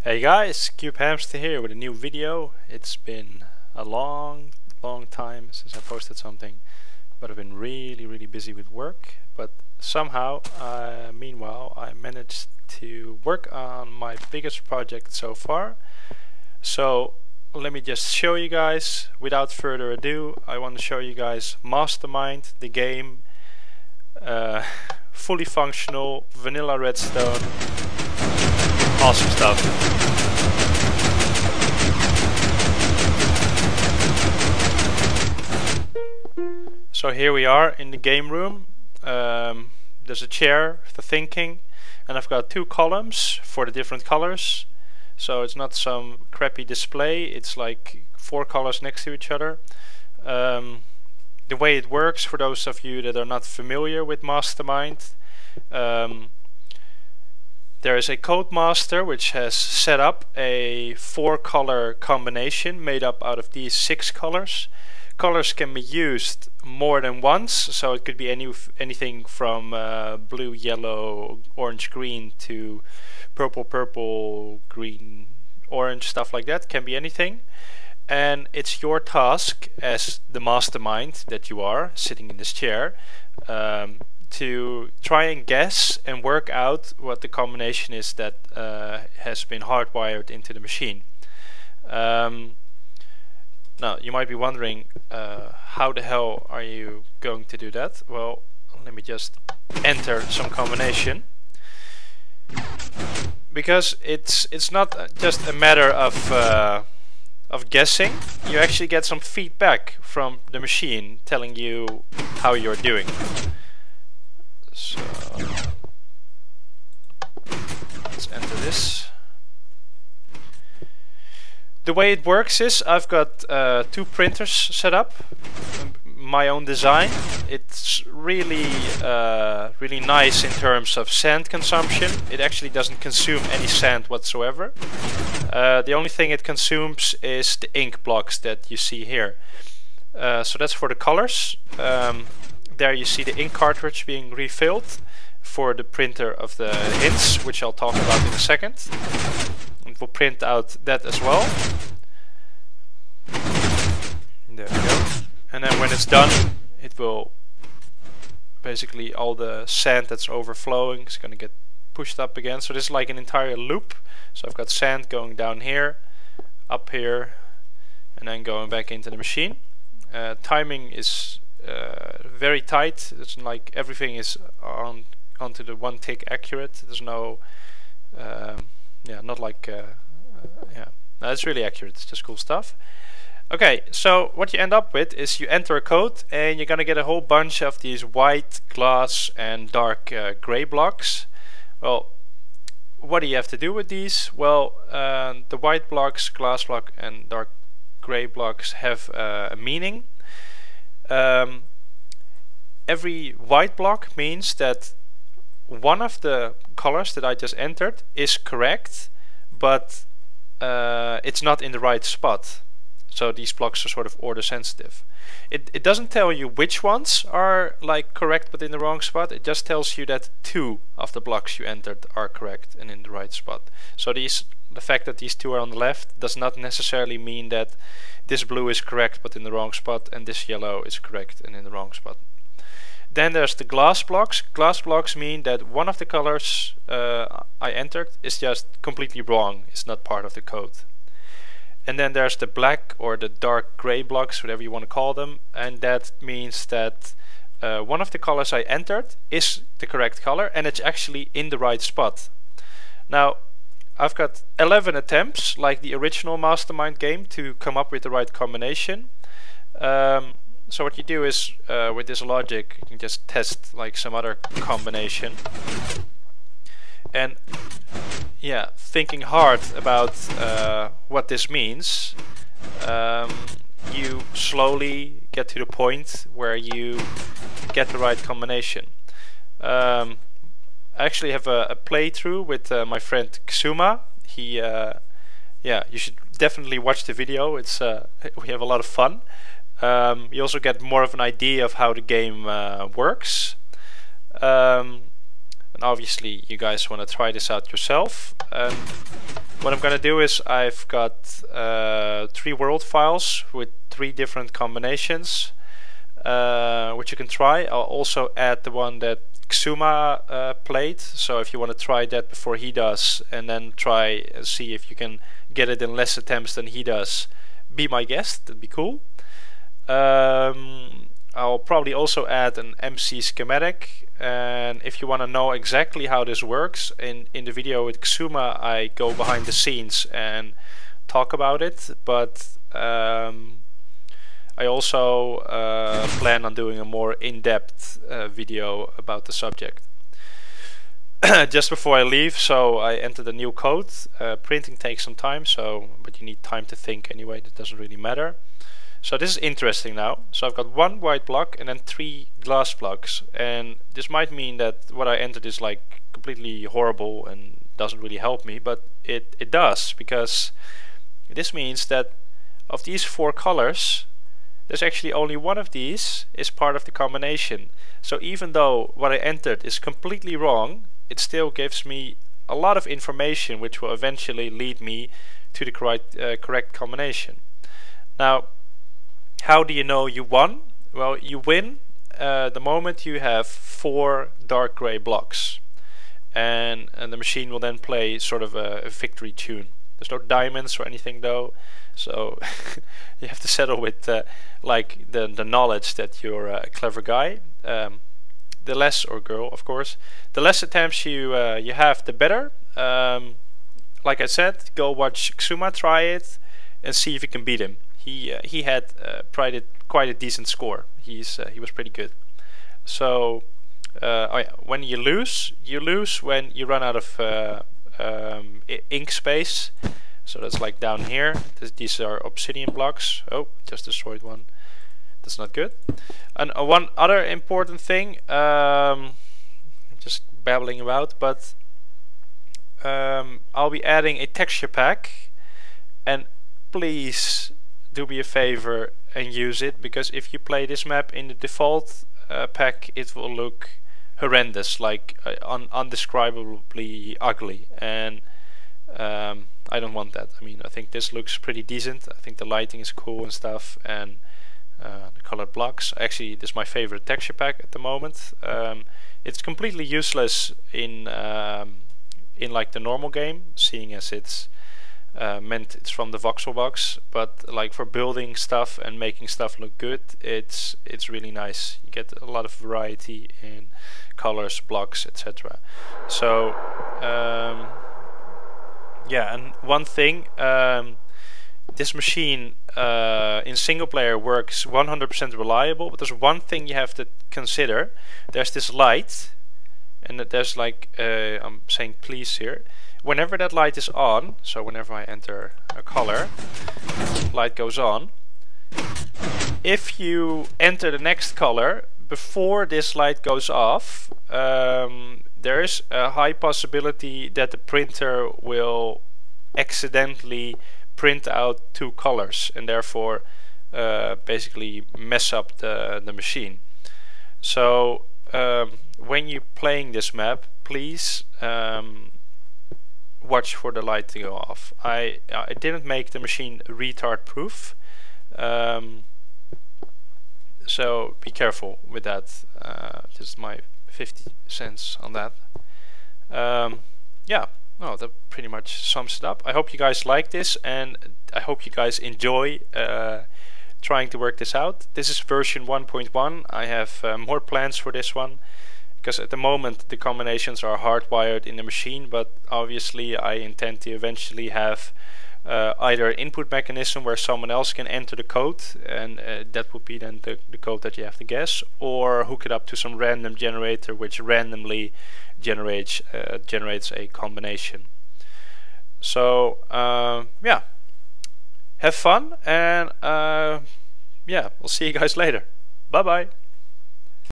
Hey guys, Cube Hamster here with a new video. It's been a long time since I posted something, but I've been really busy with work. But somehow, meanwhile, I managed to work on my biggest project so far. So let me just show you guys, without further ado, I want to show you guys Mastermind, the game, fully functional, vanilla redstone. Awesome stuff. So here we are in the game room. There's a chair for thinking, and I've got two columns for the different colors. So it's not some crappy display, it's like four colors next to each other. The way it works, for those of you that are not familiar with Mastermind, there is a codemaster which has set up a 4-color combination made up out of these 6 colors. Colors can be used more than once, so it could be anything from blue, yellow, orange, green to purple, green, orange, stuff like that. Can be anything. And it's your task as the mastermind that you are, sitting in this chair, to try and guess and work out what the combination is that has been hardwired into the machine. Now you might be wondering, how the hell are you going to do that? Well, let me just enter some combination, because it's not just a matter of guessing. You actually get some feedback from the machine telling you how you're doing. So let's enter this. The way it works is I've got 2 printers set up, my own design. It's really nice in terms of sand consumption. It actually doesn't consume any sand whatsoever. The only thing it consumes is the ink blocks that you see here. So that's for the colors. There you see the ink cartridge being refilled for the printer of the hints, which I'll talk about in a second. It will print out that as well. There we go. And then when it's done, it will basically, all the sand that's overflowing is going to get pushed up again. So this is like an entire loop. So I've got sand going down here, up here, and then going back into the machine. Timing is very tight. It's like everything is onto the 1 tick accurate. There's no not like no, it's really accurate. It's just cool stuff. Okay, so what you end up with is you enter a code and you're gonna get a whole bunch of these white, glass and dark gray blocks. Well, what do you have to do with these? Well, the white blocks, glass block and dark gray blocks have a meaning. Every white block means that one of the colors that I just entered is correct, but it's not in the right spot. So these blocks are sort of order sensitive. It doesn't tell you which ones are like correct but in the wrong spot. It just tells you that 2 of the blocks you entered are correct and in the right spot. So the fact that these 2 are on the left does not necessarily mean that this blue is correct but in the wrong spot and this yellow is correct and in the wrong spot. Then there's the glass blocks. Glass blocks mean that one of the colors I entered is just completely wrong. It's not part of the code. And then there's the black or the dark gray blocks, whatever you want to call them, and that means that one of the colors I entered is the correct color and it's actually in the right spot. Now I've got 11 attempts, like the original Mastermind game, to come up with the right combination. So what you do is, with this logic, you can just test like some other combination. And yeah, thinking hard about what this means, you slowly get to the point where you get the right combination. I actually have a playthrough with my friend Xisuma. He, you should definitely watch the video. It's we have a lot of fun. You also get more of an idea of how the game works. And obviously you guys want to try this out yourself. what I'm gonna do is I've got 3 world files with 3 different combinations, which you can try. I'll also add the one that Xisuma played, so if you want to try that before he does and then try and see if you can get it in less attempts than he does, be my guest, that'd be cool. I'll probably also add an MC schematic, and if you want to know exactly how this works, in the video with Xisuma I go behind the scenes and talk about it, but I also plan on doing a more in-depth video about the subject. Just before I leave, so I entered a new code. Printing takes some time, but you need time to think anyway, that doesn't really matter. So this is interesting now. So I've got 1 white block and then 3 glass blocks, and this might mean that what I entered is like completely horrible and doesn't really help me, but it does, because this means that of these 4 colors, there's actually only one of these is part of the combination. So even though what I entered is completely wrong, it still gives me a lot of information which will eventually lead me to the correct combination. Now, how do you know you won? Well, you win the moment you have 4 dark gray blocks, and the machine will then play sort of a victory tune. There's no diamonds or anything though, so you have to settle with like the knowledge that you're a clever guy. The less, or girl of course, the less attempts you have, the better. Like I said, go watch Xisuma try it and see if you can beat him. He had quite a decent score. He was pretty good. So oh yeah, when you lose when you run out of ink space. So that's like down here. These are obsidian blocks. Oh, just destroyed one. That's not good. And one other important thing, I'm just babbling about, but I'll be adding a texture pack, and please do me a favor and use it, because if you play this map in the default pack, it will look horrendous, like undescribably ugly, and I don't want that. I mean, I think this looks pretty decent. I think the lighting is cool and stuff, and the colored blocks. Actually, this is my favorite texture pack at the moment. It's completely useless in like the normal game, seeing as it's it's from the voxel box, but like for building stuff and making stuff look good, it's really nice. You get a lot of variety in colors, blocks, etc. So yeah, and one thing, this machine in single player works 100% reliable, but there's one thing you have to consider. There's this light, and there's like I'm saying please here. Whenever that light is on, so whenever I enter a color, light goes on. If you enter the next color before this light goes off, there is a high possibility that the printer will accidentally print out 2 colors and therefore basically mess up the machine. So when you're playing this map, please watch for the light to go off. I didn't make the machine retard proof, so be careful with that. Just my 50 cents on that. Yeah, no, that pretty much sums it up. I hope you guys like this, and I hope you guys enjoy trying to work this out. This is version 1.1. I have more plans for this one, because at the moment the combinations are hardwired in the machine, but obviously I intend to eventually have either an input mechanism where someone else can enter the code, and that would be then the code that you have to guess, or hook it up to some random generator which randomly generates a combination. So yeah, have fun, and yeah, we'll see you guys later. Bye bye.